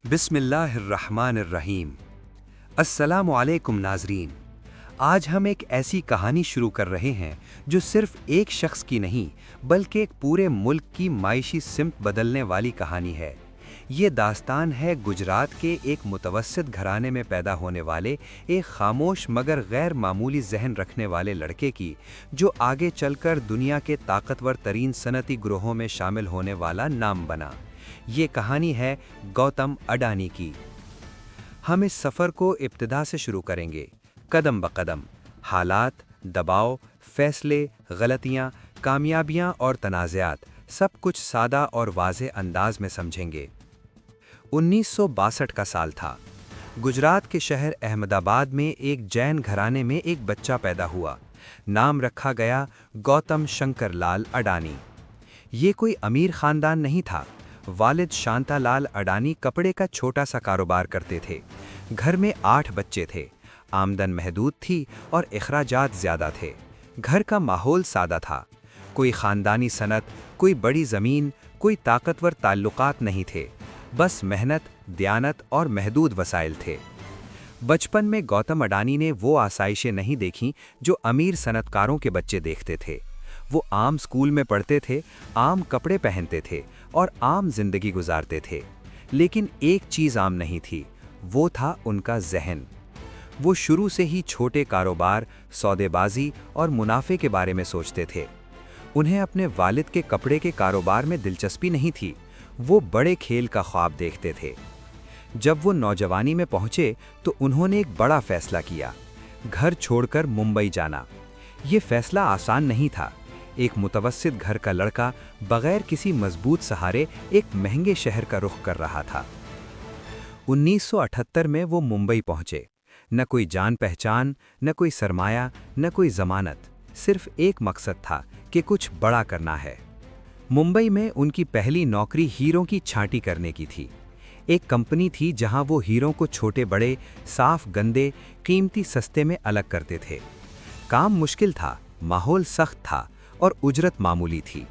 بسم اللہ الرحمن الرحیم۔ السلام علیکم ناظرین۔ آج ہم ایک ایسی کہانی شروع کر رہے ہیں جو صرف ایک شخص کی نہیں بلکہ ایک پورے ملک کی معاشی سمت بدلنے والی کہانی ہے۔ یہ داستان ہے گجرات کے ایک متوسط گھرانے میں پیدا ہونے والے ایک خاموش مگر غیر معمولی ذہن رکھنے والے لڑکے کی، جو آگے چل کر دنیا کے طاقتور ترین صنعتی گروہوں میں شامل ہونے والا نام بنا۔ یہ کہانی ہے گوتم اڈانی کی۔ ہم اس سفر کو ابتدا سے شروع کریں گے، قدم بقدم، حالات، دباؤ، فیصلے، غلطیاں، کامیابیاں اور تنازعات، سب کچھ سادہ اور واضح انداز میں سمجھیں گے۔ 1962 کا سال تھا۔ گجرات کے شہر احمد آباد میں ایک جین گھرانے میں ایک بچہ پیدا ہوا۔ نام رکھا گیا گوتم شنکر لال اڈانی۔ یہ کوئی امیر خاندان نہیں تھا۔ والد شانتا لال اڈانی کپڑے کا چھوٹا سا کاروبار کرتے تھے۔ گھر میں 8 بچے تھے، آمدن محدود تھی اور اخراجات زیادہ تھے۔ گھر کا ماحول سادہ تھا، کوئی خاندانی صنعت، کوئی بڑی زمین، کوئی طاقتور تعلقات نہیں تھے، بس محنت، دیانت اور محدود وسائل تھے۔ بچپن میں گوتم اڈانی نے وہ آسائشیں نہیں دیکھیں جو امیر صنعت کاروں کے بچے دیکھتے تھے۔ وہ عام اسکول میں پڑھتے تھے، عام کپڑے پہنتے تھے اور عام زندگی گزارتے تھے، لیکن ایک چیز عام نہیں تھی، وہ تھا ان کا ذہن۔ وہ شروع سے ہی چھوٹے کاروبار، سودے بازی اور منافع کے بارے میں سوچتے تھے۔ انہیں اپنے والد کے کپڑے کے کاروبار میں دلچسپی نہیں تھی، وہ بڑے کھیل کا خواب دیکھتے تھے۔ جب وہ نوجوانی میں پہنچے تو انہوں نے ایک بڑا فیصلہ کیا، گھر چھوڑ کر ممبئی جانا۔ یہ فیصلہ آسان نہیں تھا۔ ایک متوسط گھر کا لڑکا بغیر کسی مضبوط سہارے ایک مہنگے شہر کا رخ کر رہا تھا۔ 1978 میں وہ ممبئی پہنچے۔ نہ کوئی جان پہچان، نہ کوئی سرمایہ، نہ کوئی ضمانت، صرف ایک مقصد تھا کہ کچھ بڑا کرنا ہے۔ ممبئی میں ان کی پہلی نوکری ہیروں کی چھانٹی کرنے کی تھی۔ ایک کمپنی تھی جہاں وہ ہیروں کو چھوٹے بڑے، صاف گندے، قیمتی سستے میں الگ کرتے تھے۔ کام مشکل تھا، ماحول سخت تھا اور اجرت معمولی تھی،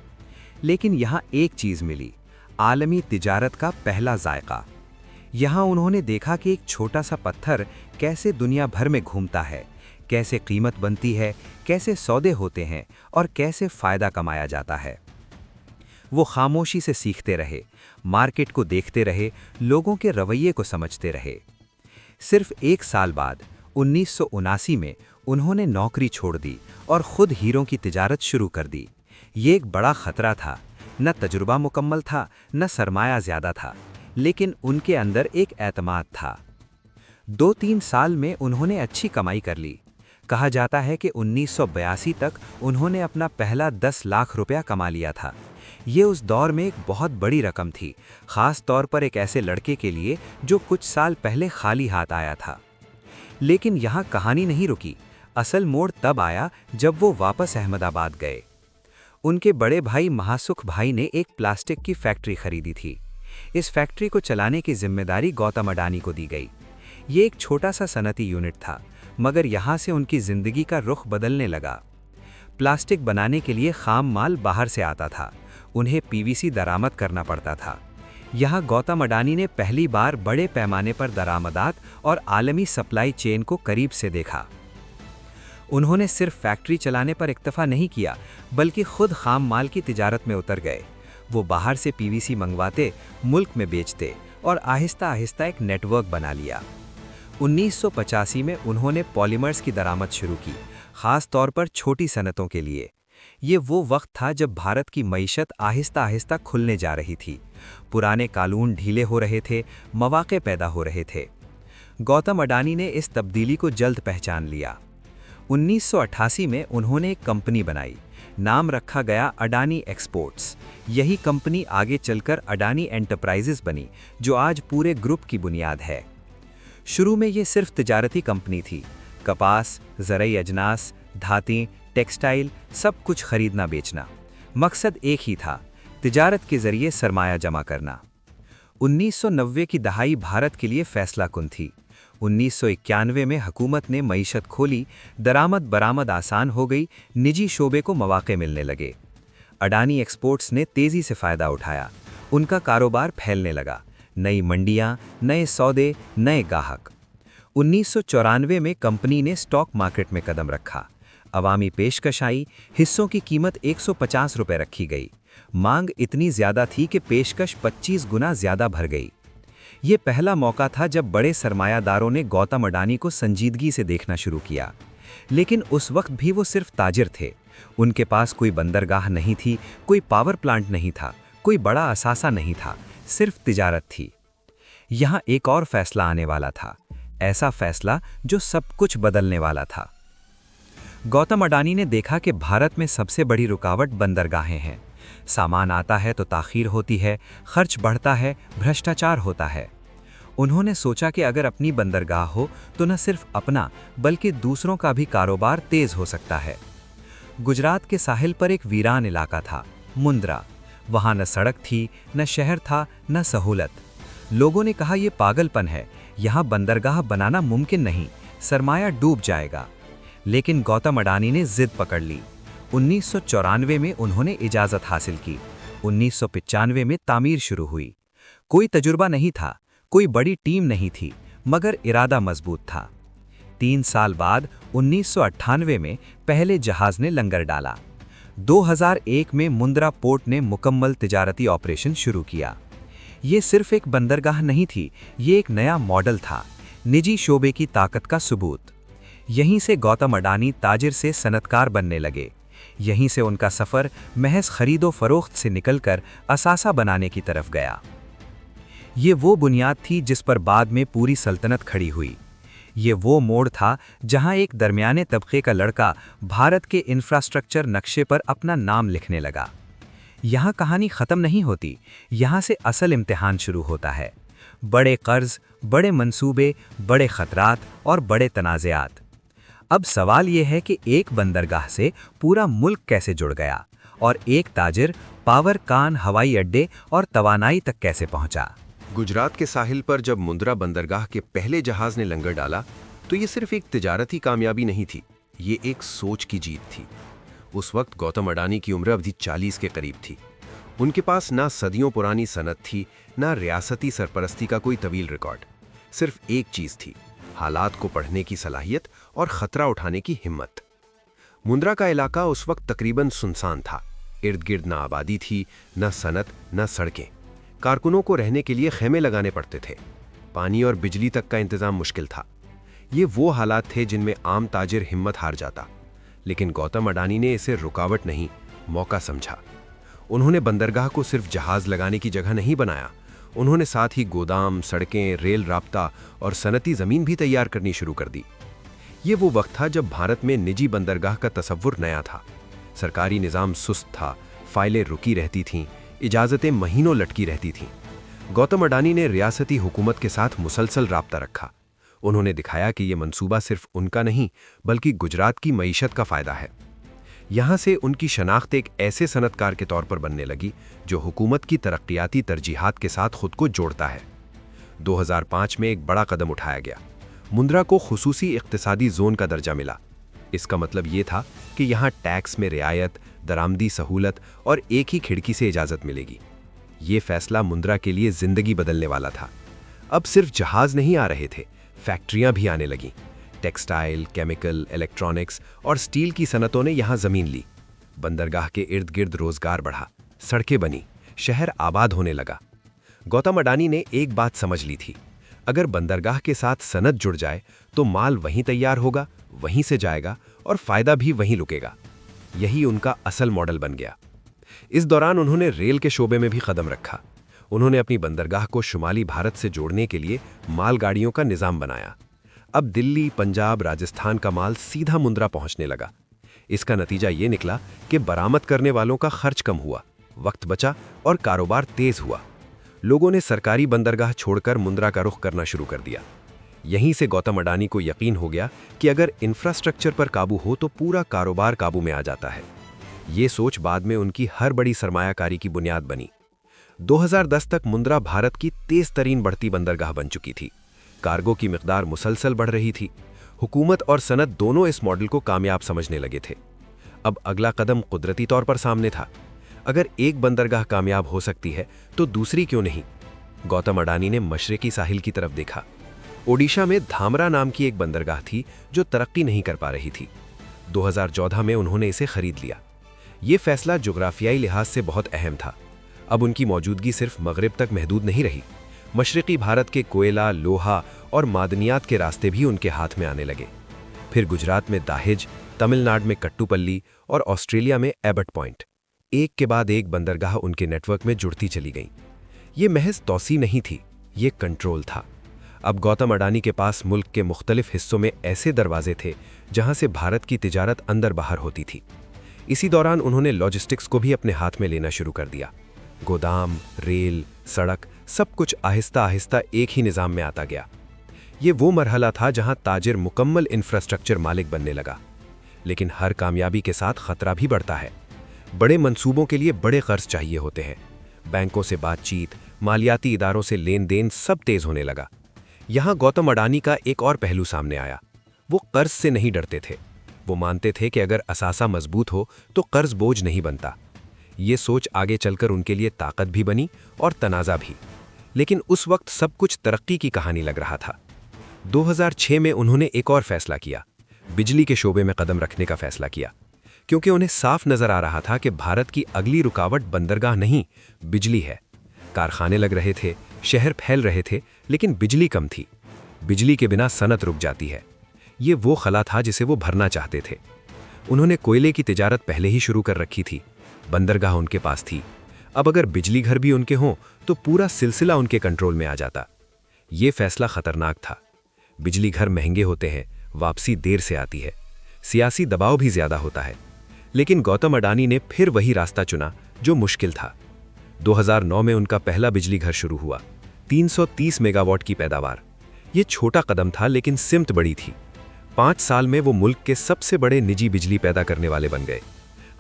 لیکن یہاں ایک چیز ملی، عالمی تجارت کا پہلا ذائقہ۔ یہاں انہوں نے دیکھا کہ ایک چھوٹا سا پتھر کیسے دنیا بھر میں گھومتا ہے، کیسے قیمت بنتی ہے، کیسے سودے ہوتے ہیں اور کیسے فائدہ کمایا جاتا ہے۔ وہ خاموشی سے سیکھتے رہے، مارکیٹ کو دیکھتے رہے، لوگوں کے رویے کو سمجھتے رہے۔ صرف 1 سال بعد 1979 میں انہوں نے نوکری چھوڑ دی اور خود ہیروں کی تجارت شروع کر دی۔ یہ ایک بڑا خطرہ تھا، نہ تجربہ مکمل تھا، نہ سرمایہ زیادہ تھا، لیکن ان کے اندر ایک اعتماد تھا۔ 2-3 سال میں انہوں نے اچھی کمائی کر لی۔ کہا جاتا ہے کہ 1982 تک انہوں نے اپنا پہلا 10 لاکھ روپیہ کما لیا تھا۔ یہ اس دور میں ایک بہت بڑی رقم تھی، خاص طور پر ایک ایسے لڑکے کے لیے جو کچھ سال پہلے خالی ہاتھ آیا تھا۔ لیکن یہاں کہانی نہیں رکی۔ اصل موڑ تب آیا جب وہ واپس احمد آباد گئے۔ ان کے بڑے بھائی مہاسکھ بھائی نے ایک پلاسٹک کی فیکٹری خریدی تھی۔ اس فیکٹری کو چلانے کی ذمہ داری گوتم اڈانی کو دی گئی۔ یہ ایک چھوٹا سا صنعتی یونٹ تھا، مگر یہاں سے ان کی زندگی کا رخ بدلنے لگا۔ پلاسٹک بنانے کے لیے خام مال باہر سے آتا تھا، انہیں PVC درآمد کرنا پڑتا تھا۔ یہاں گوتم اڈانی نے پہلی بار بڑے پیمانے پر درآمدات اور عالمی سپلائی چین کو قریب سے دیکھا۔ انہوں نے صرف فیکٹری چلانے پر اکتفا نہیں کیا، بلکہ خود خام مال کی تجارت میں اتر گئے۔ وہ باہر سے PVC منگواتے، ملک میں بیچتے اور آہستہ آہستہ ایک نیٹ ورک بنا لیا۔ 1985 میں انہوں نے پالیمرز کی درآمد شروع کی، خاص طور پر چھوٹی صنعتوں کے لیے۔ یہ وہ وقت تھا جب بھارت کی معیشت آہستہ آہستہ کھلنے جا رہی تھی، پرانے قانون ڈھیلے ہو رہے تھے، مواقع پیدا ہو رہے تھے۔ گوتم اڈانی نے اس تبدیلی کو جلد پہچان لیا۔ 1988 میں انہوں نے ایک کمپنی بنائی، نام رکھا گیا اڈانی ایکسپورٹس۔ یہی کمپنی آگے چل کر اڈانی انٹرپرائزز بنی، جو آج پورے گروپ کی بنیاد ہے۔ شروع میں یہ صرف تجارتی کمپنی تھی، کپاس، زرعی اجناس، دھاتیں، ٹیکسٹائل، سب کچھ خریدنا بیچنا۔ مقصد ایک ہی تھا، تجارت کے ذریعے سرمایہ جمع کرنا۔ 1990 کی دہائی بھارت کے لیے فیصلہ کن تھی۔ 1991 میں حکومت نے معیشت کھولی، درآمد برآمد آسان ہو گئی، نجی شعبے کو مواقع ملنے لگے۔ اڈانی ایکسپورٹس نے تیزی سے فائدہ اٹھایا، ان کا کاروبار پھیلنے لگا، नई मंडियां, नए सौदे, नए गाहक। 1994 में कंपनी ने स्टॉक मार्केट में कदम रखा। अवामी पेशकश आई, हिस्सों की कीमत 150 रुपए रखी गई। मांग इतनी ज्यादा थी कि पेशकश 25 गुना ज्यादा भर गई। ये पहला मौका था जब बड़े सरमायादारों ने गौतम अडानी को संजीदगी से देखना शुरू किया। लेकिन उस वक्त भी वो सिर्फ ताजिर थे। उनके पास कोई बंदरगाह नहीं थी, कोई पावर प्लांट नहीं था, कोई बड़ा असासा नहीं था, सिर्फ तिजारत थी। यहाँ एक और फैसला आने वाला था, ऐसा फैसला जो सब कुछ बदलने वाला था। गौतम अडानी ने देखा कि भारत में सबसे बड़ी रुकावट बंदरगाहें हैं। सामान आता है तो ताख़ीर होती है, खर्च बढ़ता है, भ्रष्टाचार होता है। उन्होंने सोचा कि अगर अपनी बंदरगाह हो तो न सिर्फ अपना बल्कि दूसरों का भी कारोबार तेज हो सकता है। गुजरात के साहिल पर एक वीरान इलाका था, मुंद्रा। वहाँ न सड़क थी, न शहर था, न सहूलत। लोगों ने कहा, यह पागलपन है, यहाँ बंदरगाह बनाना मुमकिन नहीं, सरमाया डूब जाएगा। लेकिन गौतम अडानी ने जिद पकड़ ली। 1994 में उन्होंने इजाज़त हासिल की। 1995 में तामीर शुरू हुई। कोई तजुर्बा नहीं था, कोई बड़ी टीम नहीं थी, मगर इरादा मजबूत था। 3 साल बाद 1998 में पहले जहाज ने लंगर डाला। 2001 में मुंद्रा पोर्ट ने मुकम्मल तिजारती ऑपरेशन शुरू किया। ये सिर्फ एक बंदरगाह नहीं थी, ये एक नया मॉडल था, निजी शोबे की ताकत का सबूत। यहीं से गौतम अडानी ताजिर से सनतकार बनने लगे। यहीं से उनका सफ़र महज खरीदो फरोख्त से निकलकर असासा बनाने की तरफ गया। ये वो बुनियाद थी जिस पर बाद में पूरी सल्तनत खड़ी हुई। ये वो मोड़ था जहां एक दरमियाने तबके का लड़का भारत के इंफ्रास्ट्रक्चर नक्शे पर अपना नाम लिखने लगा। यहाँ कहानी ख़त्म नहीं होती, यहाँ से असल इम्तिहान शुरू होता है। बड़े कर्ज, बड़े मंसूबे, बड़े खतरात और बड़े तनाज़ात। अब सवाल यह है कि एक बंदरगाह से पूरा मुल्क कैसे जुड़ गया और एक ताजिर पावर कान हवाई अड्डे और तवानाई तक कैसे पहुंचा। गुजरात के साहिल पर जब मुंद्रा बंदरगाह के पहले जहाज ने लंगर डाला तो ये सिर्फ एक तिजारती कामयाबी नहीं थी, ये एक सोच की जीत थी। उस वक्त गौतम अडानी की उम्र अवधि 40 के करीब थी। उनके पास ना सदियों पुरानी सनत थी, ना रियासती सरपरस्ती का कोई तवील रिकॉर्ड। सिर्फ एक चीज थी, हालात को पढ़ने की सलाहियत और खतरा उठाने की हिम्मत। मुंद्रा का इलाका उस वक्त तकरीबन सुनसान था। इर्द गिर्द ना आबादी थी, न सनत, न सड़कें। कारकुनों को रहने के लिए खेमे लगाने पड़ते थे। पानी और बिजली तक का इंतजाम मुश्किल था। ये वो हालात थे जिनमें आम ताजिर हिम्मत हार जाता। लेकिन गौतम अडानी ने इसे रुकावट नहीं, मौका समझा। उन्होंने बंदरगाह को सिर्फ जहाज लगाने की जगह नहीं बनाया, उन्होंने साथ ही गोदाम, सड़कें, रेल राब्ता और सनती ज़मीन भी तैयार करनी शुरू कर दी। ये वो वक्त था जब भारत में निजी बंदरगाह का तसव्वुर नया था। सरकारी निज़ाम सुस्त था, फाइलें रुकी रहती थीं, इजाज़तें महीनों लटकी रहती थीं। गौतम अडानी ने रियासती हुकूमत के साथ मुसलसल राब्ता रखा। उन्होंने दिखाया कि ये मंसूबा सिर्फ उनका नहीं बल्कि गुजरात की मईशत का फ़ायदा है। यहाँ से उनकी शनाख्त एक ऐसे सनतकार के तौर पर बनने लगी जो हुकूमत की तरक्याती तरजीहात के साथ खुद को जोड़ता है। 2005 में एक बड़ा कदम उठाया गया। मुंद्रा को खुसूसी इक्तिसादी जोन का दर्जा मिला। इसका मतलब ये था कि यहाँ टैक्स में रियायत, दरामदी सहूलत और एक ही खिड़की से इजाज़त मिलेगी। ये फैसला मुंद्रा के लिए ज़िंदगी बदलने वाला था। अब सिर्फ जहाज़ नहीं आ रहे थे, फैक्ट्रियाँ भी आने लगीं। टेक्सटाइल, केमिकल, इलेक्ट्रॉनिक्स और स्टील की सनतों ने यहाँ ज़मीन ली। बंदरगाह के इर्द गिर्द रोजगार बढ़ा, सड़कें बनी, शहर आबाद होने लगा। गौतम अडानी ने एक बात समझ ली थी, अगर बंदरगाह के साथ सनत जुड़ जाए तो माल वहीं तैयार होगा, वहीं से जाएगा और फ़ायदा भी वहीं रुकेगा। यही उनका असल मॉडल बन गया। इस दौरान उन्होंने रेल के शोबे में भी कदम रखा। उन्होंने अपनी बंदरगाह को शुमाली भारत से जोड़ने के लिए मालगाड़ियों का निज़ाम बनाया। अब दिल्ली, पंजाब, राजस्थान का माल सीधा मुंद्रा पहुंचने लगा। इसका नतीजा ये निकला कि बरामद करने वालों का खर्च कम हुआ, वक्त बचा और कारोबार तेज हुआ। लोगों ने सरकारी बंदरगाह छोड़कर मुंद्रा का रुख करना शुरू कर दिया। यहीं से गौतम अडानी को यकीन हो गया कि अगर इंफ्रास्ट्रक्चर पर काबू हो तो पूरा कारोबार काबू में आ जाता है। ये सोच बाद में उनकी हर बड़ी सरमायाकारी की बुनियाद बनी। 2010 तक मुंद्रा भारत की तेज तरीन बढ़ती बंदरगाह बन चुकी थी। कार्गो की मिकदार मुसलसल बढ़ रही थी। हुकूमत और सनत दोनों इस मॉडल को कामयाब समझने लगे थे। अब अगला कदम कुदरती तौर पर सामने था। अगर एक बंदरगाह कामयाब हो सकती है तो दूसरी क्यों नहीं। गौतम अडानी ने मशरकी साहिल की तरफ देखा। ओडिशा में धामरा नाम की एक बंदरगाह थी जो तरक्की नहीं कर पा रही थी। 2014 में उन्होंने इसे खरीद लिया। ये फैसला जुग्राफियाई लिहाज से बहुत अहम था। अब उनकी मौजूदगी सिर्फ मगरिब तक महदूद नहीं रही। मशरकी भारत के कोयला, लोहा और मादनियात के रास्ते भी उनके हाथ में आने लगे। फिर गुजरात में दाहिज, तमिलनाडु में कट्टुपल्ली और ऑस्ट्रेलिया में एबट पॉइंट, एक के बाद एक बंदरगाह उनके नेटवर्क में जुड़ती चली गईं। ये महज तौसी नहीं थी, ये कंट्रोल था। अब गौतम अडानी के पास मुल्क के मुख्तलिफ हिस्सों में ऐसे दरवाजे थे जहां से भारत की तिजारत अंदर बाहर होती थी। इसी दौरान उन्होंने लॉजिस्टिक्स को भी अपने हाथ में लेना शुरू कर दिया। गोदाम, रेल, सड़क, सब कुछ आहिस्ता आहिस्ता एक ही निज़ाम में आता गया। ये वो मरहला था जहां ताजिर मुकम्मल इंफ्रास्ट्रक्चर मालिक बनने लगा। लेकिन हर कामयाबी के साथ खतरा भी बढ़ता है। बड़े मंसूबों के लिए बड़े कर्ज चाहिए होते हैं। बैंकों से बातचीत, मालियाती इदारों से लेन देन सब तेज होने लगा। यहाँ गौतम अडानी का एक और पहलू सामने आया। वो कर्ज से नहीं डरते थे। वो मानते थे कि अगर असासा मजबूत हो तो कर्ज बोझ नहीं बनता। ये सोच आगे चलकर उनके लिए ताकत भी बनी और तनाज़ा भी। लेकिन उस वक्त सब कुछ तरक्की की कहानी लग रहा था। 2006 में उन्होंने एक और फैसला किया, बिजली के शोबे में कदम रखने का फैसला किया, क्योंकि उन्हें साफ नजर आ रहा था कि भारत की अगली रुकावट बंदरगाह नहीं, बिजली है। कारखाने लग रहे थे, शहर फैल रहे थे, लेकिन बिजली कम थी। बिजली के बिना सनत रुक जाती है। ये वो खला था जिसे वो भरना चाहते थे। उन्होंने कोयले की तिजारत पहले ही शुरू कर रखी थी, बंदरगाह उनके पास थी। अब अगर बिजली घर भी उनके हों तो पूरा सिलसिला उनके कंट्रोल में आ जाता। ये फैसला खतरनाक था। बिजली घर महंगे होते हैं, वापसी देर से आती है, सियासी दबाव भी ज्यादा होता है। लेकिन गौतम अडानी ने फिर वही रास्ता चुना जो मुश्किल था। 2009 में उनका पहला बिजली घर शुरू हुआ, 330 मेगावाट की पैदावार। ये छोटा कदम था लेकिन सिमत बड़ी थी। 5 साल में वो मुल्क के सबसे बड़े निजी बिजली पैदा करने वाले बन गए।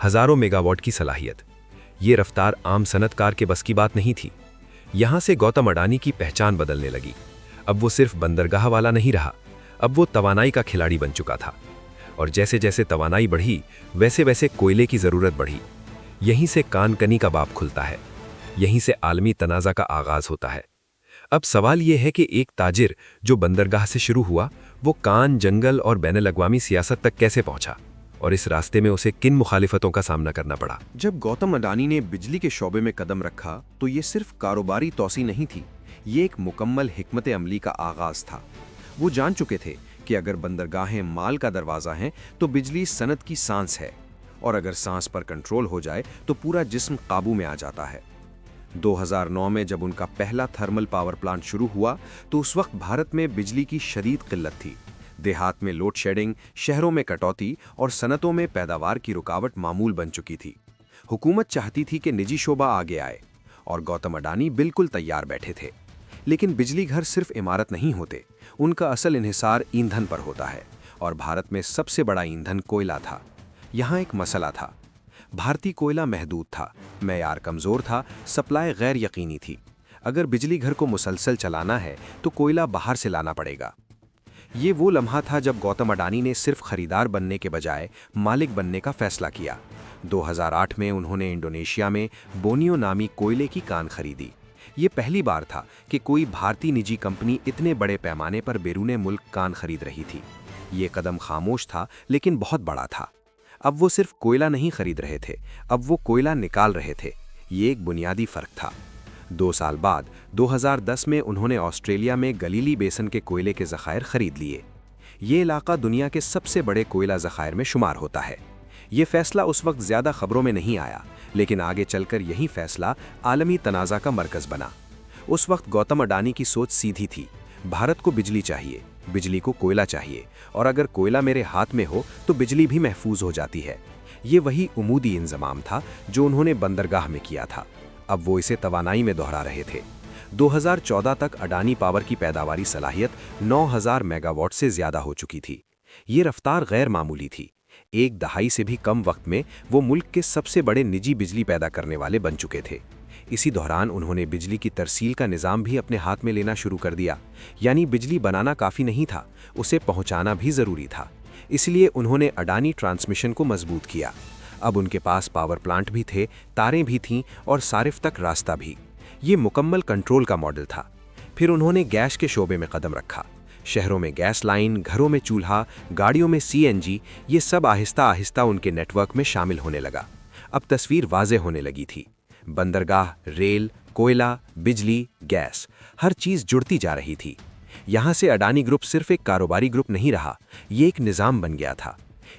हजारों मेगावाट की सलाहियत। ये रफ्तार आम सनतकार के बस की बात नहीं थी। यहां से गौतम अडानी की पहचान बदलने लगी। अब वो सिर्फ बंदरगाह वाला नहीं रहा, अब वो तवानाई का खिलाड़ी बन चुका था। और जैसे जैसे तवानाई बढ़ी, वैसे वैसे कोयले की जरूरत बढ़ी। यहीं से कानकनी का बाब खुलता है, यहीं से आलमी तनाज़ा का आगाज होता है। अब सवाल यह है कि एक ताजिर जो बंदरगाह से शुरू हुआ, वो कान, जंगल और बैनुल-अक़वामी सियासत तक कैसे पहुंचा, और इस रास्ते में उसे किन मुखालिफतों का सामना करना पड़ा। जब गौतम अडानी ने बिजली के शोबे में कदम रखा तो ये सिर्फ कारोबारी तौसी नहीं थी, ये एक मुकम्मल हिकमत अमली का आगाज था। वो जान चुके थे कि अगर बंदरगाहें माल का दरवाज़ा हैं तो बिजली सनत की सांस है, और अगर सांस पर कंट्रोल हो जाए तो पूरा जिस्म काबू में आ जाता है। 2009 में जब उनका पहला थर्मल पावर प्लांट शुरू हुआ तो उस वक्त भारत में बिजली की शदीद किल्लत थी। देहात में लोड शेडिंग, शहरों में कटौती और सनतों में पैदावार की रुकावट मामूल बन चुकी थी। हुकूमत चाहती थी कि निजी शोबा आगे आए, और गौतम अडानी बिल्कुल तैयार बैठे थे। लेकिन बिजली घर सिर्फ इमारत नहीं होते, उनका असल इन्हिसार ईंधन पर होता है, और भारत में सबसे बड़ा ईंधन कोयला था। यहाँ एक मसला था, भारतीय कोयला महदूद था, मेयार कमज़ोर था, सप्लाई गैर यकीनी थी। अगर बिजली घर को मुसलसल चलाना है तो कोयला बाहर से लाना पड़ेगा। ये वो लम्हा था जब गौतम अडानी ने सिर्फ खरीदार बनने के बजाय मालिक बनने का फैसला किया। 2008 में उन्होंने इंडोनेशिया में बोनियो नामी कोयले की कान खरीदी। ये पहली बार था कि कोई भारतीय निजी कंपनी इतने बड़े पैमाने पर बैरूने मुल्क कान खरीद रही थी। ये कदम खामोश था लेकिन बहुत बड़ा था। अब वो सिर्फ कोयला नहीं खरीद रहे थे, अब वो कोयला निकाल रहे थे। ये एक बुनियादी फर्क था। 2 साल बाद 2010 में उन्होंने ऑस्ट्रेलिया में गलीली बेसन के कोयले के ज़खायर खरीद लिए। ये इलाका दुनिया के सबसे बड़े कोयला ज़खायर में शुमार होता है। ये फैसला उस वक्त ज़्यादा खबरों में नहीं आया, लेकिन आगे चलकर यही फैसला आलमी तनाज़ा का मरकज़ बना। उस वक्त गौतम अडानी की सोच सीधी थी, भारत को बिजली चाहिए, बिजली को कोयला चाहिए, और अगर कोयला मेरे हाथ में हो तो बिजली भी महफूज हो जाती है। ये वही उमूदी इंजमाम था जो उन्होंने बंदरगाह में किया था। अब वो इसे तवानाई में दोहरा रहे थे। 2014 तक अडानी पावर की पैदावारी सलाहियत 9000 मेगावाट से ज़्यादा हो चुकी थी। ये रफ्तार गैर मामूली थी। एक दहाई से भी कम वक्त में वो मुल्क के सबसे बड़े निजी बिजली पैदा करने वाले बन चुके थे। इसी दौरान उन्होंने बिजली की तरसील का निज़ाम भी अपने हाथ में लेना शुरू कर दिया। यानी बिजली बनाना काफ़ी नहीं था, उसे पहुंचाना भी ज़रूरी था। इसलिए उन्होंने अडानी ट्रांसमिशन को मजबूत किया। अब उनके पास पावर प्लांट भी थे, तारें भी थीं और सारिफ तक रास्ता भी। یہ مکمل کنٹرول کا ماڈل تھا۔ پھر انہوں نے گیس کے شعبے میں قدم رکھا۔ شہروں میں گیس لائن، گھروں میں چولہا، گاڑیوں میں CNG، یہ سب آہستہ آہستہ ان کے نیٹ ورک میں شامل ہونے لگا۔ اب تصویر واضح ہونے لگی تھی۔ بندرگاہ، ریل، کوئلہ، بجلی، گیس، ہر چیز جڑتی جا رہی تھی۔ یہاں سے اڈانی گروپ صرف ایک کاروباری گروپ نہیں رہا، یہ ایک نظام بن گیا تھا۔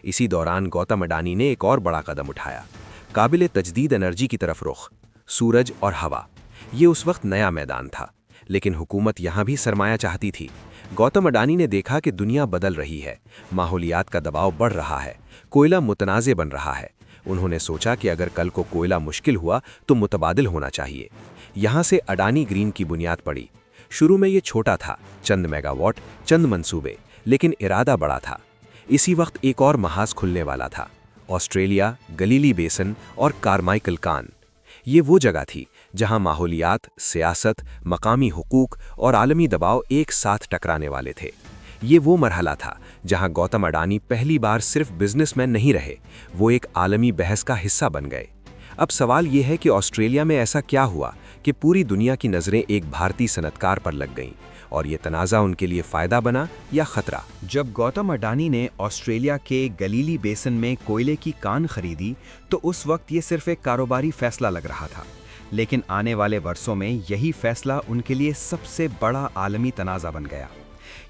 اسی دوران گوتم اڈانی نے ایک اور بڑا قدم اٹھایا، قابل تجدید انرجی کی طرف رخ۔ سورج اور ہوا، یہ اس وقت نیا میدان تھا، لیکن حکومت یہاں بھی سرمایہ چاہتی تھی۔ گوتم اڈانی نے دیکھا کہ دنیا بدل رہی ہے، ماحولیات کا دباؤ بڑھ رہا ہے، کوئلہ متنازع بن رہا ہے۔ انہوں نے سوچا کہ اگر کل کو کوئلہ مشکل ہوا تو متبادل ہونا چاہیے۔ یہاں سے اڈانی گرین کی بنیاد پڑی۔ شروع میں یہ چھوٹا تھا، چند میگا واٹ، چند منصوبے، لیکن ارادہ بڑا تھا۔ اسی وقت ایک اور محاذ کھلنے والا تھا، آسٹریلیا، گلیلی بیسن اور کارمائکل کان۔ یہ وہ جگہ تھی جہاں ماحولیات، سیاست، مقامی حقوق اور عالمی دباؤ ایک ساتھ ٹکرانے والے تھے۔ یہ وہ مرحلہ تھا جہاں گوتم اڈانی پہلی بار صرف بزنس مین نہیں رہے، وہ ایک عالمی بحث کا حصہ بن گئے۔ اب سوال یہ ہے کہ آسٹریلیا میں ایسا کیا ہوا کہ پوری دنیا کی نظریں ایک بھارتی صنعتکار پر لگ گئیں، اور یہ تنازع ان کے لیے فائدہ بنا یا خطرہ؟ جب گوتم اڈانی نے آسٹریلیا کے گلیلی بیسن میں کوئلے کی کان خریدی تو اس وقت یہ صرف ایک کاروباری فیصلہ لگ رہا تھا، لیکن آنے والے برسوں میں یہی فیصلہ ان کے لیے سب سے بڑا عالمی تنازع بن گیا۔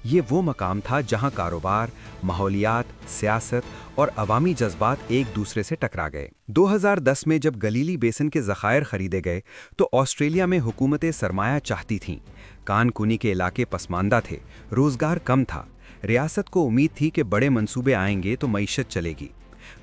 یہ وہ مقام تھا جہاں کاروبار، ماحولیات، سیاست اور عوامی جذبات ایک دوسرے سے ٹکرا گئے۔ 2010 میں جب گلیلی بیسن کے ذخائر خریدے گئے تو آسٹریلیا میں حکومتیں سرمایہ چاہتی تھیں۔ کان کنی کے علاقے پسماندہ تھے، روزگار کم تھا، ریاست کو امید تھی کہ بڑے منصوبے آئیں گے تو معیشت چلے گی۔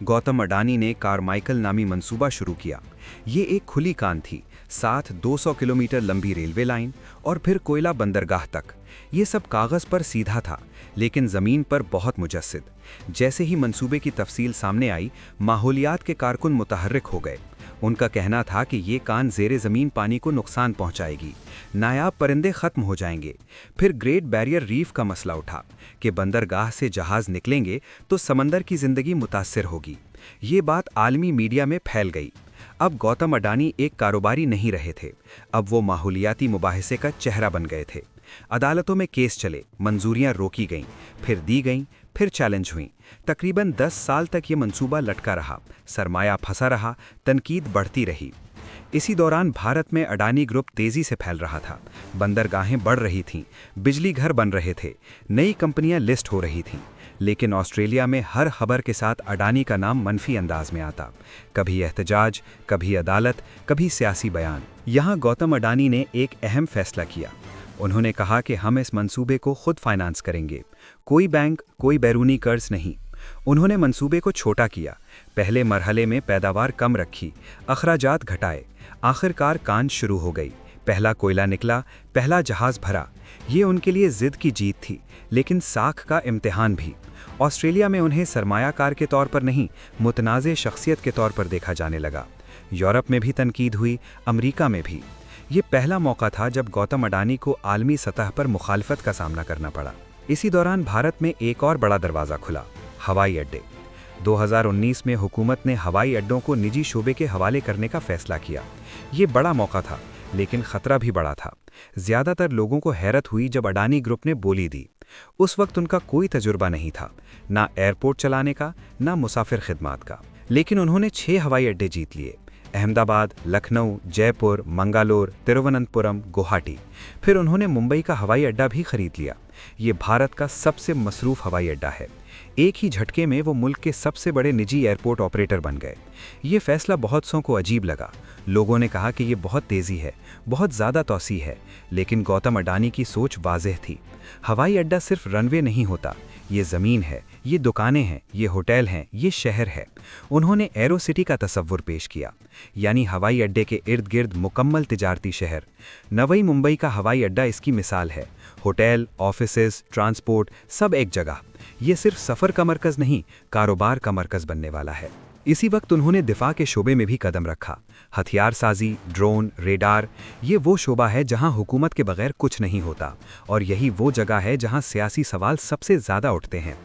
گوتم اڈانی نے کارمائکل نامی منصوبہ شروع کیا۔ یہ ایک کھلی کان تھی، ساتھ 200 کلومیٹر لمبی ریلوے لائن اور پھر کوئلہ بندرگاہ تک۔ یہ سب کاغذ پر سیدھا تھا، لیکن زمین پر بہت مجسد۔ جیسے ہی منصوبے کی تفصیل سامنے آئی، ماحولیات کے کارکن متحرک ہو گئے۔ ان کا کہنا تھا کہ یہ کان زیر زمین پانی کو نقصان پہنچائے گی، نایاب پرندے ختم ہو جائیں گے۔ پھر گریٹ بیریئر ریف کا مسئلہ اٹھا کہ بندرگاہ سے جہاز نکلیں گے تو سمندر کی زندگی متاثر ہوگی۔ یہ بات عالمی میڈیا میں پھیل گئی۔ اب گوتم اڈانی ایک کاروباری نہیں رہے تھے، اب وہ ماحولیاتی مباحثے کا چہرہ بن گئے تھے۔ عدالتوں میں کیس چلے، منظوریاں روکی گئیں، پھر دی گئیں، پھر چیلنج ہوئیں۔ تقریباً 10 سال تک یہ منصوبہ لٹکا رہا، سرمایہ پھنسا رہا، تنقید بڑھتی رہی۔ اسی دوران بھارت میں اڈانی گروپ تیزی سے پھیل رہا تھا، بندرگاہیں بڑھ رہی تھیں، بجلی گھر بن رہے تھے، نئی کمپنیاں لسٹ ہو رہی تھیں۔ لیکن آسٹریلیا میں ہر خبر کے ساتھ اڈانی کا نام منفی انداز میں آتا، کبھی احتجاج، کبھی عدالت، کبھی سیاسی بیان۔ یہاں گوتم اڈانی نے ایک اہم فیصلہ کیا۔ انہوں نے کہا کہ ہم اس منصوبے کو خود فائنانس کریں گے، کوئی بینک، کوئی بیرونی قرض نہیں۔ انہوں نے منصوبے کو چھوٹا کیا، پہلے مرحلے میں پیداوار کم رکھی، اخراجات گھٹائے۔ آخر کار کان شروع ہو گئی، پہلا کوئلہ نکلا، پہلا جہاز بھرا۔ یہ ان کے لیے ضد کی جیت تھی، لیکن ساکھ کا امتحان بھی۔ آسٹریلیا میں انہیں سرمایہ کار کے طور پر نہیں، متنازع شخصیت کے طور پر دیکھا جانے لگا۔ یورپ میں بھی تنقید ہوئی، امریکہ میں بھی۔ یہ پہلا موقع تھا جب گوتم اڈانی کو عالمی سطح پر مخالفت کا سامنا کرنا پڑا۔ اسی دوران بھارت میں ایک اور بڑا دروازہ کھلا، ہوائی اڈے۔ 2019 میں حکومت نے ہوائی اڈوں کو نجی شعبے کے حوالے کرنے کا فیصلہ کیا۔ یہ بڑا موقع تھا، لیکن خطرہ بھی بڑا تھا۔ زیادہ تر لوگوں کو حیرت ہوئی جب اڈانی گروپ نے بولی دی۔ اس وقت ان کا کوئی تجربہ نہیں تھا، نہ ایئرپورٹ چلانے کا، نہ مسافر خدمات کا، لیکن انہوں نے 6 ہوائی اڈے جیت لیے: احمد آباد، لکھنؤ، جے پور، منگالور، ترووننتپورم، گوہاٹی۔ پھر انہوں نے ممبئی کا ہوائی اڈہ بھی خرید لیا۔ یہ بھارت کا سب سے مصروف ہوائی اڈہ ہے۔ ایک ہی جھٹکے میں وہ ملک کے سب سے بڑے نجی ایئرپورٹ آپریٹر بن گئے۔ یہ فیصلہ بہت سوں کو عجیب لگا۔ لوگوں نے کہا کہ یہ بہت تیزی ہے، بہت زیادہ توسیع ہے، لیکن گوتم اڈانی کی سوچ واضح تھی۔ ہوائی اڈہ صرف رن وے نہیں ہوتا، یہ زمین ہے، یہ دکانیں ہیں، یہ ہوٹل ہیں، یہ شہر ہے۔ انہوں نے ایرو سٹی کا تصور پیش کیا، یعنی ہوائی اڈے کے ارد گرد مکمل تجارتی شہر۔ نوئی ممبئی کا ہوائی اڈہ اس کی مثال ہے، ہوٹل، آفیسز، ٹرانسپورٹ، سب ایک جگہ۔ یہ صرف سفر کا مرکز نہیں، کاروبار کا مرکز بننے والا ہے۔ اسی وقت انہوں نے دفاع کے شعبے میں بھی قدم رکھا۔ हथियार साजी, ड्रोन, रेडार, ये वो शोबा है जहां हुकूमत के बगैर कुछ नहीं होता, और यही वो जगह है जहां सियासी सवाल सबसे ज़्यादा उठते हैं।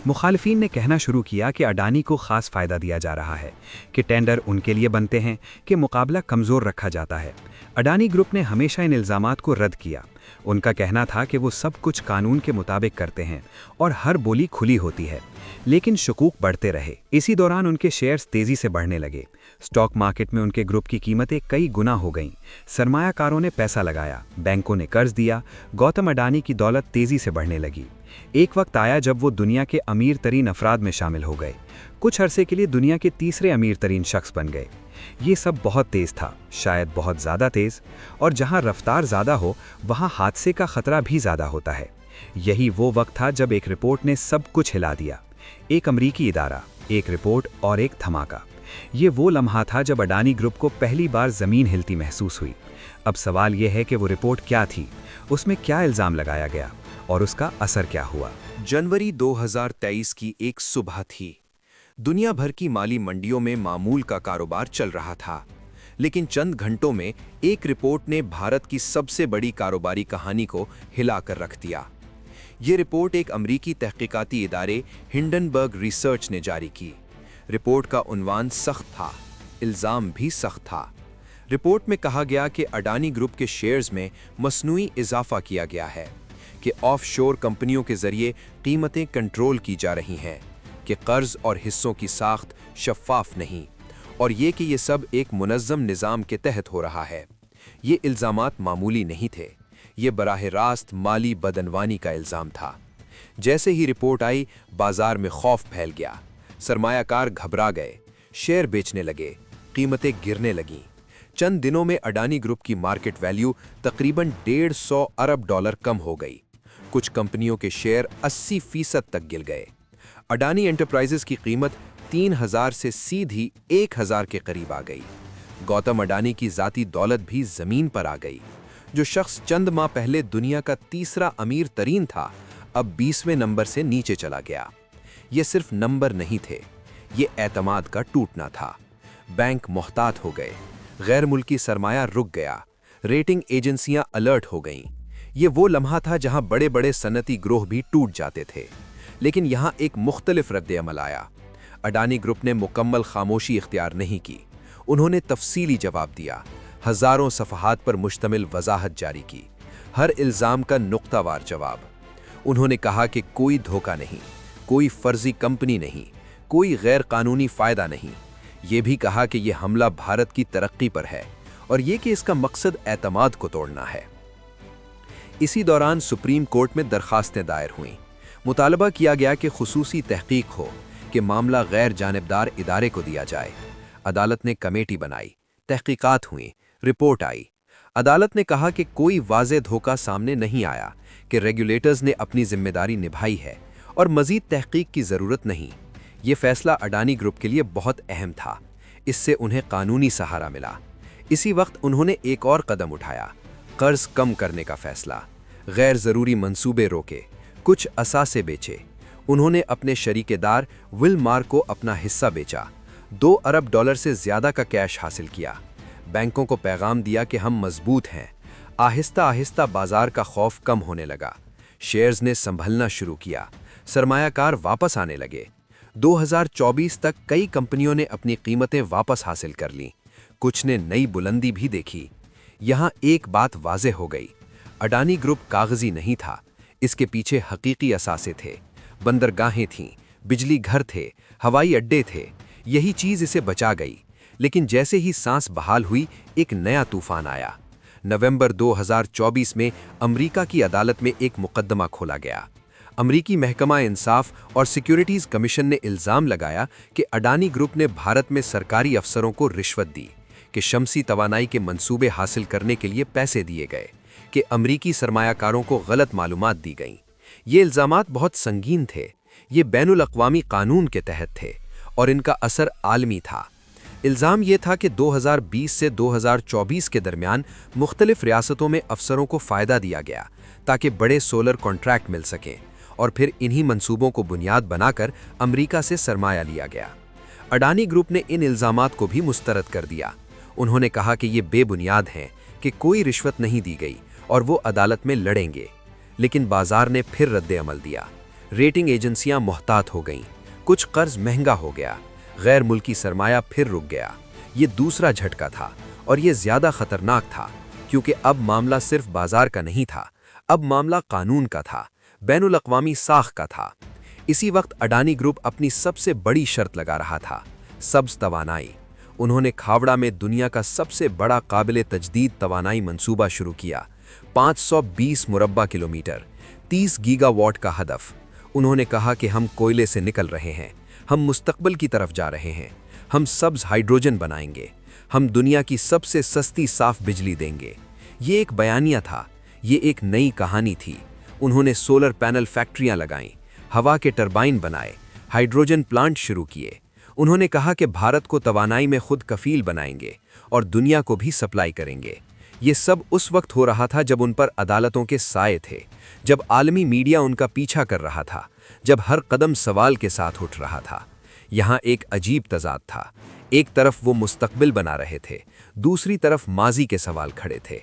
मुखालिफिन ने कहना शुरू किया कि अडानी को ख़ास फ़ायदा दिया जा रहा है, कि टेंडर उनके लिए बनते हैं, कि मुकाबला कमज़ोर रखा जाता है। अडानी ग्रुप ने हमेशा इन इल्ज़ामात को रद्द किया। उनका कहना था कि वो सब कुछ कानून के मुताबिक करते हैं और हर बोली खुली होती है। लेकिन शकूक बढ़ते रहे। इसी दौरान उनके शेयर्स तेज़ी से बढ़ने लगे। स्टॉक मार्केट में उनके ग्रुप की कीमतें कई गुना हो गईं। सरमायाकारों ने पैसा लगाया, बैंकों ने कर्ज दिया, गौतम अडानी की दौलत तेज़ी से बढ़ने लगी। एक वक्त आया जब वो दुनिया के अमीर तरीन अफराद में शामिल हो गए। कुछ अरसे के लिए दुनिया के तीसरे अमीर तरीन शख्स बन गए। ये सब बहुत तेज़ था, शायद बहुत ज़्यादा तेज़, और जहाँ रफ्तार ज़्यादा हो वहाँ हादसे का खतरा भी ज़्यादा होता है। यही वो वक्त था जब एक रिपोर्ट ने सब कुछ हिला दिया। एक अमरीकी इदारा, एक रिपोर्ट और एक धमाका। ये वो लम्हा था जब अडानी ग्रुप को पहली बार ज़मीन हिलती महसूस हुई। अब सवाल ये है कि वो रिपोर्ट क्या थी, उसमें क्या इल्ज़ाम लगाया गया और उसका असर क्या हुआ। जनवरी 2023 की एक सुबह थी। दुनिया भर की माली मंडियों में मामूल का कारोबार चल रहा था, लेकिन चंद घंटों में एक रिपोर्ट ने भारत की सबसे बड़ी कारोबारी कहानी को हिलाकर रख दिया। ये रिपोर्ट एक अमरीकी तहकीकाती इदारे हिंडनबर्ग रिसर्च ने जारी की। रिपोर्ट का उन्वान सख्त था, इल्ज़ाम भी सख्त था। रिपोर्ट में कहा गया कि अडानी ग्रुप के शेयर्स में मसनूई इजाफा किया गया है, कि ऑफशोर कंपनियों के जरिए कीमतें कंट्रोल की जा रही हैं, कि कर्ज और हिस्सों की साख्त शफ़ाफ नहीं, और ये कि ये सब एक मुनज़्ज़म निज़ाम के तहत हो रहा है। ये इल्ज़ामात मामूली नहीं थे, ये बराह रास्त माली बदनवानी का इल्ज़ाम था। जैसे ही रिपोर्ट आई, बाजार में खौफ फैल गया। सरमायाकार घबरा गए, शेयर बेचने लगे, कीमतें गिरने लगीं। चंद दिनों में अडानी ग्रुप की मार्केट वैल्यू तकरीबन 150 अरब डॉलर कम हो गई। कुछ कंपनियों के शेयर 80% तक गिर गए। अडानी एंटरप्राइजेस की कीमत 3000 से सीधी 1000 के करीब आ गई। गौतम अडानी की ज़ाती दौलत भी ज़मीन पर आ गई। जो शख्स चंद माह पहले दुनिया का तीसरा अमीर तरीन था, अब 20वें नंबर से नीचे चला गया। ये सिर्फ नंबर नहीं थे, ये एतमाद का टूटना था। बैंक मोहतात हो गए, गैर मुल्की सरमाया रुक गया, रेटिंग एजेंसियां अलर्ट हो गईं। ये वो लम्हा था जहां बड़े बड़े सनती ग्रोह भी टूट जाते थे। लेकिन यहां एक मुख्तलिफ रद्द-ए-अमल आया। अडानी ग्रुप ने मुकम्मल खामोशी इख्तियार नहीं की। उन्होंने तफसीली जवाब दिया, हज़ारों सफ़हात पर मुश्तमिल वजाहत जारी की, हर इल्ज़ाम का नुक्तावार जवाब। उन्होंने कहा कि कोई धोखा नहीं, कोई फर्जी कंपनी नहीं, कोई गैर कानूनी फ़ायदा नहीं। ये भी कहा कि यह हमला भारत की तरक्की पर है और ये कि इसका मकसद एतमाद को तोड़ना है। इसी दौरान सुप्रीम कोर्ट में दरखास्तें दायर हुईं। मुतालबा किया गया कि खुसूसी तहकीक हो, कि मामला गैर जानिबदार इदारे को दिया जाए। अदालत ने कमेटी बनाई, तहकीकात हुई, रिपोर्ट आई। अदालत ने कहा कि कोई वाज़े धोखा सामने नहीं आया, कि रेगुलेटर्स ने अपनी जिम्मेदारी निभाई है और मज़ीद तहकीक की ज़रूरत नहीं। ये फैसला अडानी ग्रुप के लिए बहुत अहम था। इससे उन्हें कानूनी सहारा मिला। इसी वक्त उन्होंने एक और कदम उठाया, कर्ज कम करने का फैसला। गैर ज़रूरी मंसूबे रोके, कुछ असासे बेचे। उन्होंने अपने शरीकेदार विलमार को अपना हिस्सा बेचा, 2 अरब डॉलर से ज़्यादा का कैश हासिल किया। बैंकों को पैगाम दिया कि हम मजबूत हैं। आहिस्ता आहिस्ता बाजार का खौफ कम होने लगा। शेयर्स ने संभलना शुरू किया, सरमायाकार वापस आने लगे। 2024 तक कई कंपनियों ने अपनी कीमतें वापस हासिल कर लीं, कुछ ने नई बुलंदी भी देखी। यहाँ एक बात वाज़ेह हो गई, अडानी ग्रुप कागजी नहीं था, इसके पीछे हकीकी असासे थे। बंदरगाहें थीं, बिजली घर थे, हवाई अड्डे थे। यही चीज़ इसे बचा गई। लेकिन जैसे ही सांस बहाल हुई, एक नया तूफान आया। नवंबर 2024 में अमेरिका की अदालत में एक मुकदमा खोला गया। अमरीकी महकमा इंसाफ और सिक्योरिटीज़ कमीशन ने इल्ज़ाम लगाया कि अडानी ग्रुप ने भारत में सरकारी अफसरों को रिश्वत दी, कि शमसी तवानाई के मंसूबे हासिल करने के लिए पैसे दिए गए, कि अमरीकी सरमायाकारों को गलत मालूमात दी गईं। ये इल्ज़ामात बहुत संगीन थे, ये बैनुल अक़वामी कानून के तहत थे और इनका असर आलमी था। इल्ज़ाम ये था कि 2020 से 2024 के दरमियान मुख्तलिफ रियासतों में अफसरों को फ़ायदा दिया गया ताकि बड़े सोलर कॉन्ट्रैक्ट मिल सकें, और फिर इन्हीं मंसूबों को बुनियाद बनाकर अमेरिका से सरमाया लिया गया। अडानी ग्रुप ने इन इल्ज़ामात को भी मुस्तरद कर दिया। انہوں نے کہا کہ یہ بے بنیاد ہیں کہ کوئی رشوت نہیں دی گئی اور وہ عدالت میں لڑیں گے، لیکن بازار نے پھر رد عمل دیا۔ ریٹنگ ایجنسیاں محتاط ہو گئیں، کچھ قرض مہنگا ہو گیا، غیر ملکی سرمایہ پھر رک گیا۔ یہ دوسرا جھٹکا تھا اور یہ زیادہ خطرناک تھا، کیونکہ اب معاملہ صرف بازار کا نہیں تھا، اب معاملہ قانون کا تھا، بین الاقوامی ساخت کا تھا۔ اسی وقت اڈانی گروپ اپنی سب سے بڑی شرط لگا رہا تھا، سبز توانائی۔ انہوں نے کھاوڑا میں دنیا کا سب سے بڑا قابل تجدید توانائی منصوبہ شروع کیا، 520 مربع کلومیٹر، 30 گیگا واٹ کا ہدف۔ انہوں نے کہا کہ ہم کوئلے سے نکل رہے ہیں، ہم مستقبل کی طرف جا رہے ہیں، ہم سبز ہائیڈروجن بنائیں گے، ہم دنیا کی سب سے سستی صاف بجلی دیں گے۔ یہ ایک بیانیہ تھا، یہ ایک نئی کہانی تھی۔ انہوں نے سولر پینل فیکٹریاں لگائیں، ہوا کے ٹربائن بنائے، ہائیڈروجن پلانٹ شروع کیے۔ انہوں نے کہا کہ بھارت کو توانائی میں خود کفیل بنائیں گے اور دنیا کو بھی سپلائی کریں گے۔ یہ سب اس وقت ہو رہا تھا جب ان پر عدالتوں کے سائے تھے، جب عالمی میڈیا ان کا پیچھا کر رہا تھا، جب ہر قدم سوال کے ساتھ اٹھ رہا تھا۔ یہاں ایک عجیب تضاد تھا، ایک طرف وہ مستقبل بنا رہے تھے، دوسری طرف ماضی کے سوال کھڑے تھے۔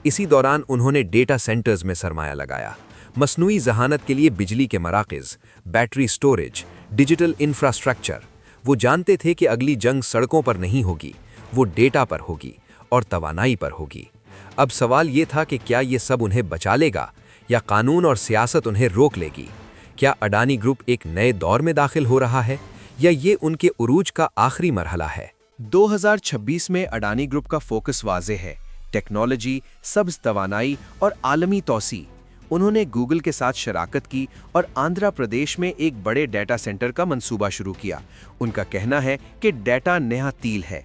اسی دوران انہوں نے ڈیٹا سینٹرز میں سرمایہ لگایا، مصنوعی ذہانت کے لیے بجلی کے مراکز، بیٹری سٹوریج، ڈیجیٹل انفراسٹرکچر۔ وہ جانتے تھے کہ اگلی جنگ سڑکوں پر نہیں ہوگی، وہ ڈیٹا پر ہوگی اور توانائی پر ہوگی۔ اب سوال یہ تھا کہ کیا یہ سب انہیں بچا لے گا یا قانون اور سیاست انہیں روک لے گی؟ کیا اڈانی گروپ ایک نئے دور میں داخل ہو رہا ہے یا یہ ان کے عروج کا آخری مرحلہ ہے؟ 2026 میں اڈانی گروپ کا فوکس واضح ہے، ٹیکنالوجی، سبز توانائی اور عالمی توسیع۔ انہوں نے گوگل کے ساتھ شراکت کی اور آندھرا پردیش میں ایک بڑے ڈیٹا سینٹر کا منصوبہ شروع کیا۔ ان کا کہنا ہے کہ ڈیٹا نیا تیل ہے۔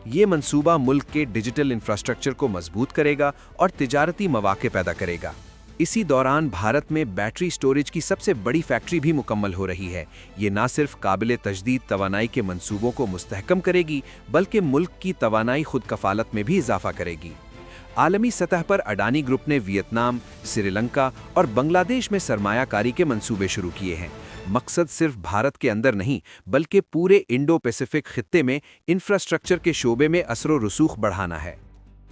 یہ منصوبہ ملک کے ڈیجیٹل انفراسٹرکچر کو مضبوط کرے گا اور تجارتی مواقع پیدا کرے گا۔ اسی دوران بھارت میں بیٹری سٹوریج کی سب سے بڑی فیکٹری بھی مکمل ہو رہی ہے۔ یہ نہ صرف قابل تجدید توانائی کے منصوبوں کو مستحکم کرے گی، بلکہ ملک کی توانائی خود کفالت میں بھی اضافہ کرے گی۔ عالمی سطح پر اڈانی گروپ نے ویتنام، سری لنکا اور بنگلہ دیش میں سرمایہ کاری کے منصوبے شروع کیے ہیں۔ مقصد صرف بھارت کے اندر نہیں، بلکہ پورے انڈو پیسیفک خطے میں انفراسٹرکچر کے شعبے میں اثر و رسوخ بڑھانا ہے۔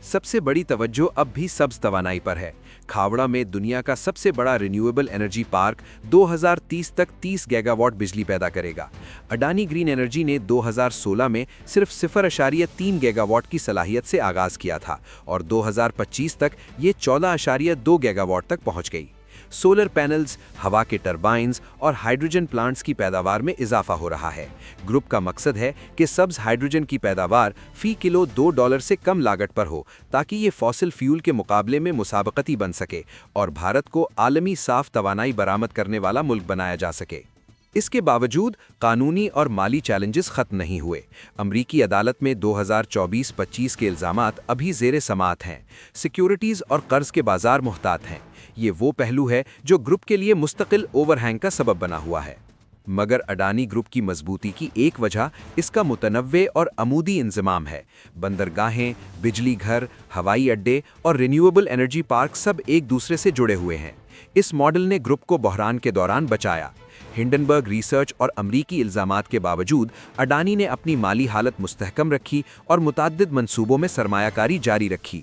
سب سے بڑی توجہ اب بھی سبز توانائی پر ہے۔ کھاوڑا میں دنیا کا سب سے بڑا رینیویبل انرجی پارک 2030 تک 30 گیگا واٹ بجلی پیدا کرے گا۔ اڈانی گرین انرجی نے 2016 میں صرف 0.3 گیگا واٹ کی صلاحیت سے آغاز کیا تھا اور 2025 تک یہ 14.2 گیگا واٹ تک پہنچ گئی۔ سولر پینلز، ہوا کے ٹربائنز اور ہائیڈروجن پلانٹس کی پیداوار میں اضافہ ہو رہا ہے۔ گروپ کا مقصد ہے کہ سبز ہائیڈروجن کی پیداوار فی کلو $2 سے کم لاگت پر ہو، تاکہ یہ فوسل فیول کے مقابلے میں مسابقتی بن سکے اور بھارت کو عالمی صاف توانائی برآمد کرنے والا ملک بنایا جا سکے۔ اس کے باوجود قانونی اور مالی چیلنجز ختم نہیں ہوئے۔ امریکی عدالت میں 2024-25 کے الزامات ابھی زیر سماعت ہیں۔ سیکیورٹیز اور قرض کے بازار محتاط ہیں۔ یہ وہ پہلو ہے جو گروپ کے لیے مستقل اوور ہینگ کا سبب بنا ہوا ہے۔ مگر اڈانی گروپ کی مضبوطی کی ایک وجہ اس کا متنوع اور عمودی انضمام ہے۔ بندرگاہیں، بجلی گھر، ہوائی اڈے اور رینیویبل انرجی پارک سب ایک دوسرے سے جڑے ہوئے ہیں۔ اس ماڈل نے گروپ کو بحران کے دوران بچایا۔ ہنڈنبرگ ریسرچ اور امریکی الزامات کے باوجود اڈانی نے اپنی مالی حالت مستحکم رکھی اور متعدد منصوبوں میں سرمایہ کاری جاری رکھی۔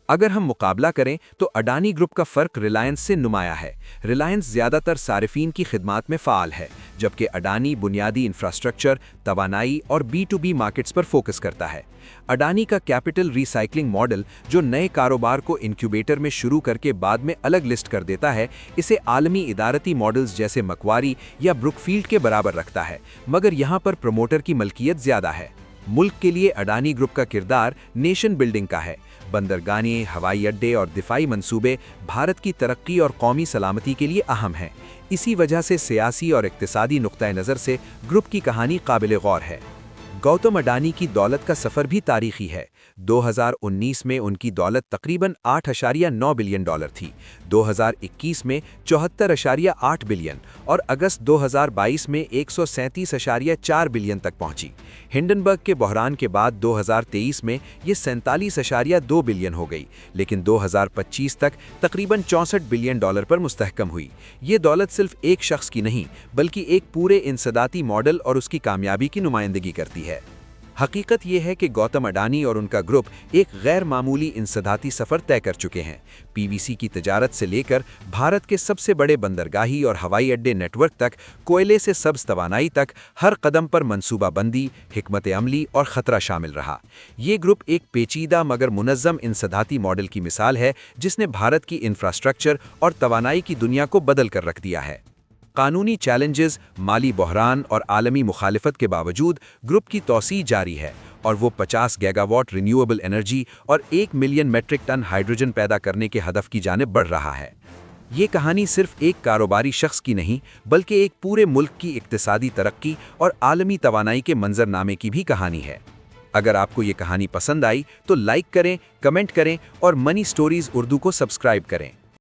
اگر ہم مقابلہ کریں تو اڈانی گروپ کا فرق ریلائنس سے نمایاں ہے۔ ریلائنس زیادہ تر صارفین کی خدمات میں فعال ہے، جبکہ اڈانی بنیادی انفراسٹرکچر، توانائی اور B2B مارکیٹس پر فوکس کرتا ہے۔ اڈانی کا کیپٹل ری سائیکلنگ ماڈل، جو نئے کاروبار کو انکیوبیٹر میں شروع کر کے بعد میں الگ لسٹ کر دیتا ہے، اسے عالمی ادارتی ماڈلز جیسے مکواری یا بروک فیلڈ کے برابر رکھتا ہے، مگر یہاں پر پروموٹر کی ملکیت زیادہ ہے۔ ملک کے لیے اڈانی گروپ کا کردار نیشن بلڈنگ کا ہے۔ بندرگاہیں، ہوائی اڈے اور دفاعی منصوبے بھارت کی ترقی اور قومی سلامتی کے لیے اہم ہیں۔ اسی وجہ سے سیاسی اور اقتصادی نقطہ نظر سے گروپ کی کہانی قابل غور ہے۔ گوتم اڈانی کی دولت کا سفر بھی تاریخی ہے۔ 2019 میں ان کی دولت تقریباً $8.9 بلین تھی، 2021 میں 74.8 بلین اور اگست 2022 میں 137.4 بلین تک پہنچی۔ ہنڈنبرگ کے بحران کے بعد 2023 میں یہ 47.2 بلین ہو گئی، لیکن 2025 تک تقریباً $64 بلین پر مستحکم ہوئی۔ یہ دولت صرف ایک شخص کی نہیں، بلکہ ایک پورے انسدادی ماڈل اور اس کی کامیابی کی نمائندگی کرتی ہے۔ حقیقت یہ ہے کہ گوتم اڈانی اور ان کا گروپ ایک غیر معمولی انسدادی سفر طے کر چکے ہیں۔ پی وی سی کی تجارت سے لے کر بھارت کے سب سے بڑے بندرگاہی اور ہوائی اڈے نیٹ ورک تک، کوئلے سے سبز توانائی تک، ہر قدم پر منصوبہ بندی، حکمت عملی اور خطرہ شامل رہا۔ یہ گروپ ایک پیچیدہ مگر منظم انسدادی ماڈل کی مثال ہے جس نے بھارت کی انفراسٹرکچر اور توانائی کی دنیا کو بدل کر رکھ دیا ہے۔ قانونی چیلنجز، مالی بحران اور عالمی مخالفت کے باوجود گروپ کی توسیع جاری ہے اور وہ 50 گیگا واٹ رینیویبل انرجی اور 1 ملین میٹرک ٹن ہائیڈروجن پیدا کرنے کے ہدف کی جانب بڑھ رہا ہے۔ یہ کہانی صرف ایک کاروباری شخص کی نہیں بلکہ ایک پورے ملک کی اقتصادی ترقی اور عالمی توانائی کے منظرنامے کی بھی کہانی ہے۔ اگر آپ کو یہ کہانی پسند آئی تو لائک کریں، کمنٹ کریں اور منی سٹوریز اردو کو سبسکرائب کریں۔